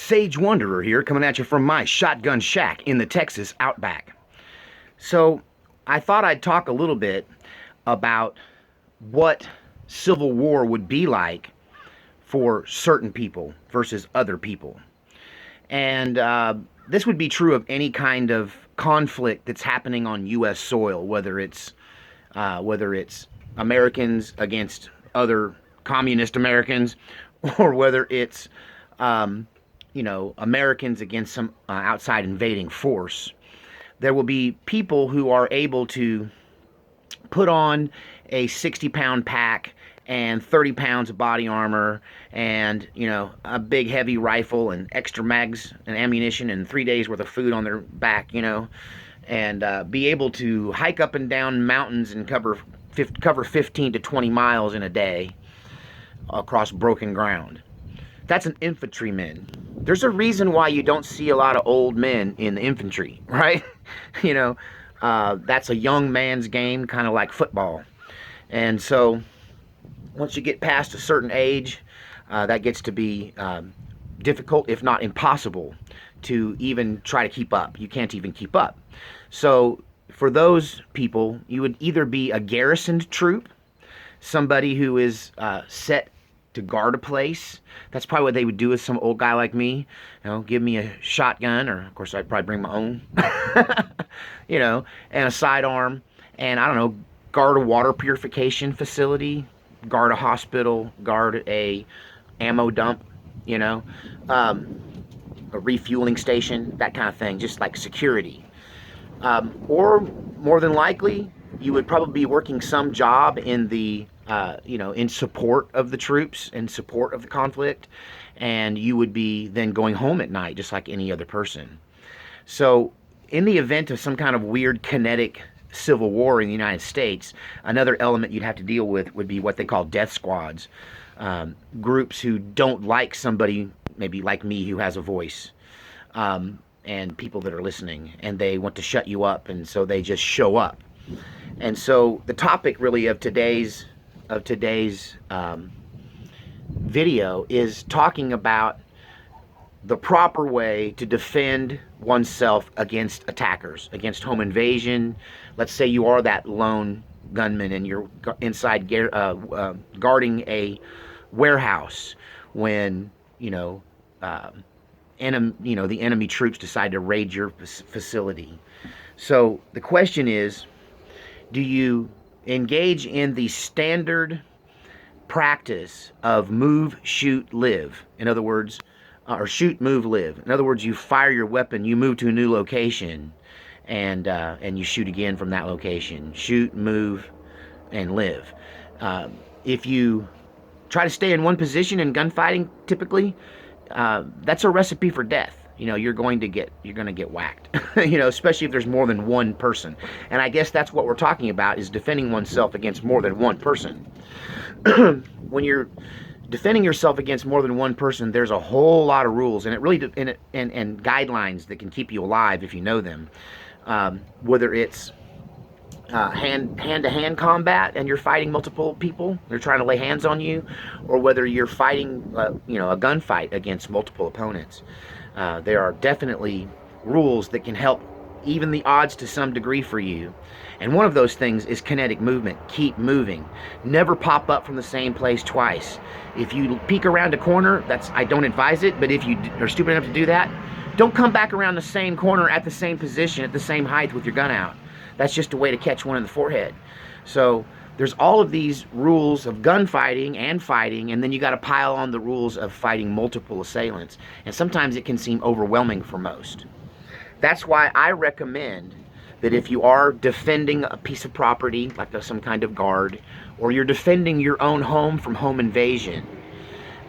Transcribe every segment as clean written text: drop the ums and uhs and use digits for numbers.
Sage Wanderer here, coming at you from my shotgun shack in the Texas outback. So, I thought I'd talk a little bit about what civil war would be like for certain people versus other people. And this would be true of any kind of conflict that's happening on U.S. soil, whether it's Americans against other communist Americans, or whether it's Americans against some outside invading force. There will be people who are able to put on a 60-pound pack and 30 pounds of body armor and, a big heavy rifle and extra mags and ammunition and 3 days worth of food on their back, and be able to hike up and down mountains and cover 15 to 20 miles in a day across broken ground. That's an infantryman. There's a reason why you don't see a lot of old men in the infantry, right? That's a young man's game, kind of like football. And so once you get past a certain age, that gets to be difficult, if not impossible, to even try to keep up. You can't even keep up. So for those people, you would either be a garrisoned troop, somebody who is set to guard a place. That's probably what they would do with some old guy like me. Give me a shotgun, or of course I'd probably bring my own, and a sidearm, and I don't know, guard a water purification facility, guard a hospital, guard a ammo dump, a refueling station, that kind of thing, just like security. Or more than likely, you would probably be working some job in the in support of the troops, in support of the conflict, and you would be then going home at night just like any other person. So in the event of some kind of weird kinetic civil war in the United States, another element you'd have to deal with would be what they call death squads, groups who don't like somebody maybe like me who has a voice, and people that are listening, and they want to shut you up, and so they just show up. And so the topic really of today's video is talking about the proper way to defend oneself against attackers, against home invasion. Let's say you are that lone gunman and you're inside guarding a warehouse when the enemy troops decide to raid your facility. So the question is, do you engage in the standard practice of move, shoot, live? In other words, or shoot, move, live. In other words, you fire your weapon, you move to a new location, and you shoot again from that location. Shoot, move, and live. If you try to stay in one position in gunfighting, typically, that's a recipe for death. You're going to get whacked, especially if there's more than one person. And I guess that's what we're talking about, is defending oneself against more than one person. When you're defending yourself against more than one person, there's a whole lot of rules, and it really and guidelines that can keep you alive if you know them. Whether it's hand-to-hand combat and you're fighting multiple people, they're trying to lay hands on you, or whether you're fighting a gunfight against multiple opponents. There are definitely rules that can help even the odds to some degree for you. And one of those things is kinetic movement. Keep moving. Never pop up from the same place twice. If you peek around a corner, I don't advise it, but if you are stupid enough to do that, don't come back around the same corner at the same position, at the same height with your gun out. That's just a way to catch one in the forehead. So there's all of these rules of gunfighting and fighting, and then you got to pile on the rules of fighting multiple assailants. And sometimes it can seem overwhelming for most. That's why I recommend that if you are defending a piece of property, like some kind of guard, or you're defending your own home from home invasion,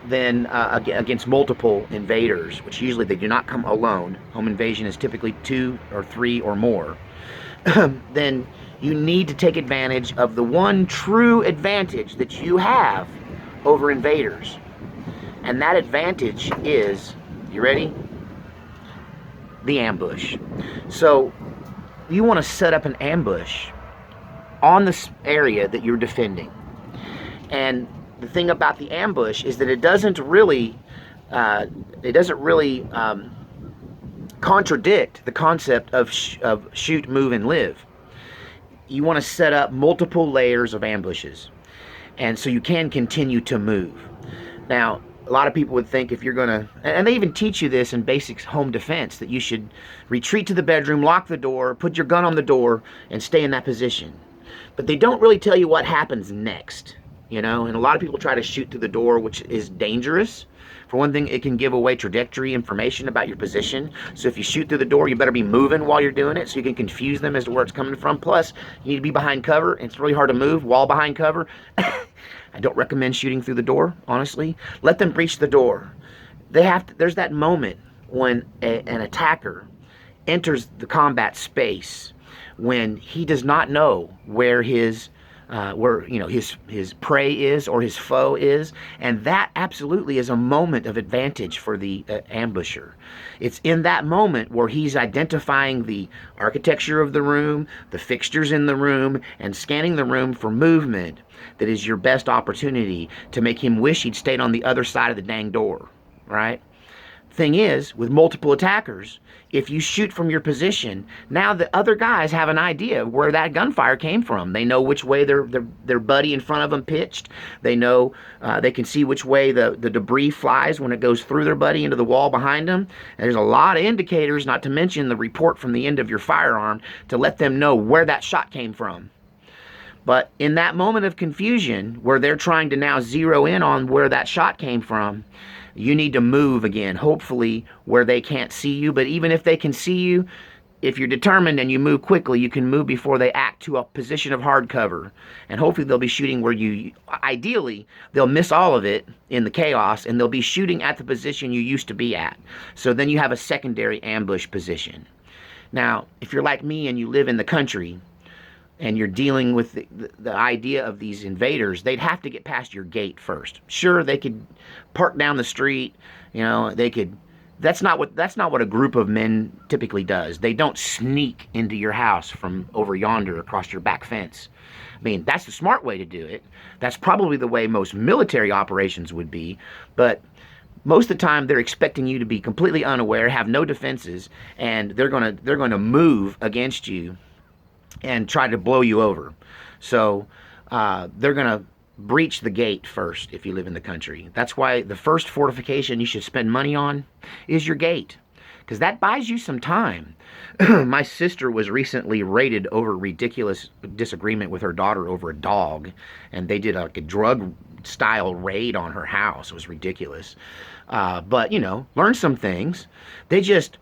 then against multiple invaders, which usually they do not come alone, home invasion is typically 2 or 3 or more, then you need to take advantage of the one true advantage that you have over invaders. And that advantage is, you ready? The ambush. So you want to set up an ambush on this area that you're defending. And the thing about the ambush is that it doesn't really it doesn't really contradict the concept of shoot, move, and live. You want to set up multiple layers of ambushes, and so you can continue to move. Now, a lot of people would think if you're going to, and they even teach you this in basic home defense, that you should retreat to the bedroom, lock the door, put your gun on the door, and stay in that position. But they don't really tell you what happens next, you know, and a lot of people try to shoot through the door, which is dangerous. For one thing, it can give away trajectory information about your position. So if you shoot through the door, you better be moving while you're doing it so you can confuse them as to where it's coming from. Plus, you need to be behind cover, and it's really hard to move while behind cover. I don't recommend shooting through the door, honestly. Let them breach the door. There's that moment when an attacker enters the combat space when he does not know where his prey is or his foe is, and that absolutely is a moment of advantage for the ambusher. It's in that moment where he's identifying the architecture of the room, the fixtures in the room, and scanning the room for movement that is your best opportunity to make him wish he'd stayed on the other side of the dang door, right? Thing is, with multiple attackers, if you shoot from your position, now the other guys have an idea of where that gunfire came from. They know which way their buddy in front of them pitched. They know, they can see which way the debris flies when it goes through their buddy into the wall behind them. And there's a lot of indicators, not to mention the report from the end of your firearm, to let them know where that shot came from. But in that moment of confusion, where they're trying to now zero in on where that shot came from, you need to move again, hopefully where they can't see you. But even if they can see you, if you're determined and you move quickly, you can move before they act to a position of hard cover. And hopefully they'll be shooting where you, ideally, they'll miss all of it in the chaos, and they'll be shooting at the position you used to be at. So then you have a secondary ambush position. Now, if you're like me and you live in the country, and you're dealing with the idea of these invaders, they'd have to get past your gate first. Sure, they could park down the street, you know, they could, that's not what a group of men typically does. They don't sneak into your house from over yonder across your back fence. I mean, that's the smart way to do it. That's probably the way most military operations would be, but most of the time they're expecting you to be completely unaware, have no defenses, and they're gonna move against you and try to blow you over. So they're going to breach the gate first if you live in the country. That's why the first fortification you should spend money on is your gate, because that buys you some time. My sister was recently raided over ridiculous disagreement with her daughter over a dog, and they did like a drug-style raid on her house. It was ridiculous. But, you know, learned some things. They just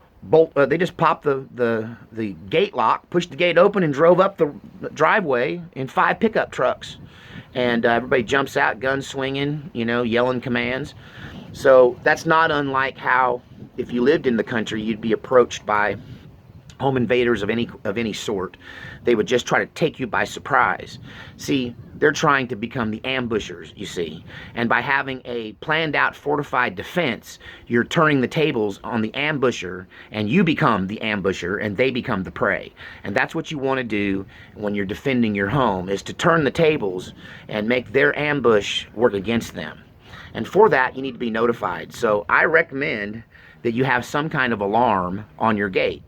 popped the gate lock, pushed the gate open, and drove up the driveway in 5 pickup trucks. And everybody jumps out, guns swinging, you know, yelling commands. So that's not unlike how, if you lived in the country, you'd be approached by home invaders of any sort. They would just try to take you by surprise. See, they're trying to become the ambushers, you see. And by having a planned out fortified defense, you're turning the tables on the ambusher, and you become the ambusher and they become the prey. And that's what you want to do when you're defending your home, is to turn the tables and make their ambush work against them. And for that, you need to be notified. So I recommend that you have some kind of alarm on your gate.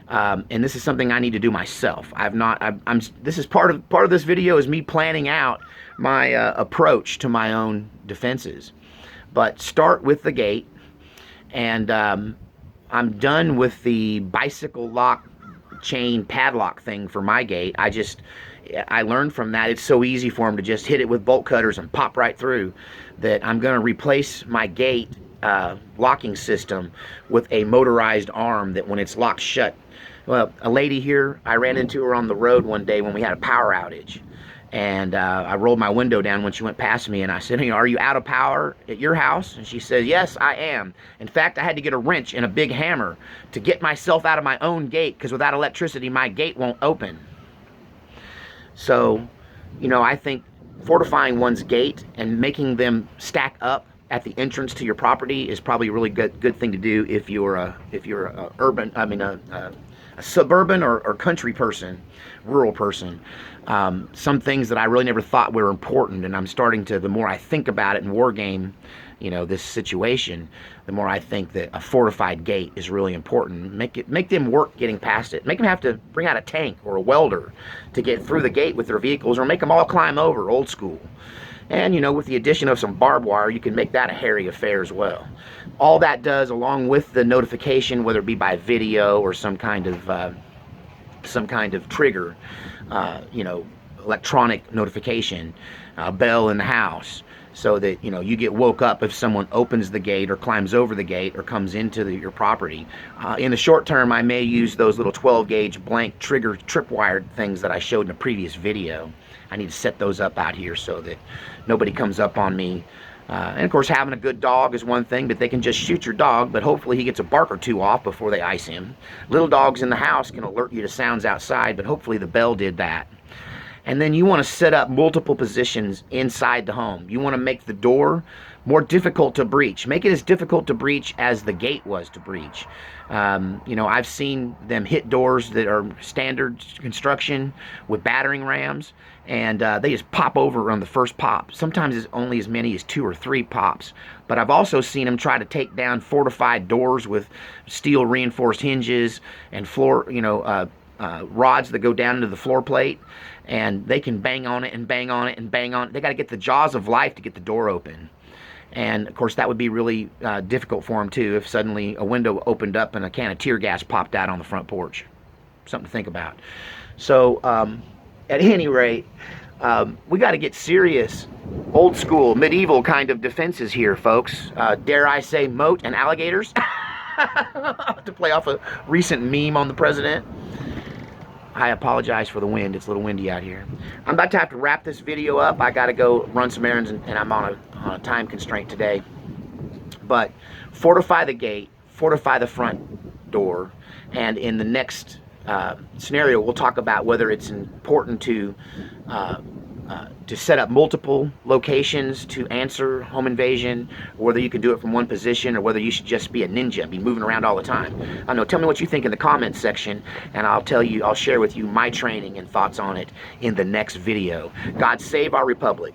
And this is something I need to do myself. This is part of this video is me planning out my approach to my own defenses. But start with the gate, and I'm done with the bicycle lock chain padlock thing for my gate. I learned from that it's so easy for them to just hit it with bolt cutters and pop right through, that I'm going to replace my gate locking system with a motorized arm that when it's locked shut. Well, a lady here, I ran into her on the road one day when we had a power outage, and I rolled my window down when she went past me, and I said, are you out of power at your house? And she said, yes, I am. In fact, I had to get a wrench and a big hammer to get myself out of my own gate, because without electricity, my gate won't open. So, you know, I think fortifying one's gate and making them stack up at the entrance to your property is probably a really good thing to do if you're a suburban or country person, rural person. Some things that I really never thought were important, and I'm starting to, the more I think about it and war game, this situation, the more I think that a fortified gate is really important. Make them work getting past it. Make them have to bring out a tank or a welder to get through the gate with their vehicles, or make them all climb over, old school. And, with the addition of some barbed wire, you can make that a hairy affair as well. All that does, along with the notification, whether it be by video or some kind of trigger, electronic notification, bell in the house, so that you get woke up if someone opens the gate or climbs over the gate or comes into your property. In the short term, I may use those little 12-gauge blank trigger tripwire things that I showed in a previous video. I need to set those up out here so that nobody comes up on me. And of course, having a good dog is one thing, but they can just shoot your dog, but hopefully he gets a bark or two off before they ice him. Little dogs in the house can alert you to sounds outside, but hopefully the bell did that. And then you want to set up multiple positions inside the home. You want to make the door more difficult to breach. Make it as difficult to breach as the gate was to breach. I've seen them hit doors that are standard construction with battering rams, and they just pop over on the first pop. Sometimes it's only as many as 2 or 3 pops. But I've also seen them try to take down fortified doors with steel reinforced hinges and floor, rods that go down into the floor plate, and they can bang on it and bang on it and bang on it. They got to get the jaws of life to get the door open. And of course that would be really difficult for them too if suddenly a window opened up and a can of tear gas popped out on the front porch. Something to think about. So at any rate, we got to get serious, old school, medieval kind of defenses here, folks. Dare I say moat and alligators? To play off a recent meme on the president. I apologize for the wind. It's a little windy out here. I'm about to have to wrap this video up. I got to go run some errands, and I'm on a time constraint today. But fortify the gate, fortify the front door, and in the next scenario, we'll talk about whether it's important to set up multiple locations to answer home invasion, or whether you can do it from one position, or whether you should just be a ninja, be moving around all the time. I don't know. Tell me what you think in the comments section, and I'll share with you my training and thoughts on it in the next video. God save our republic.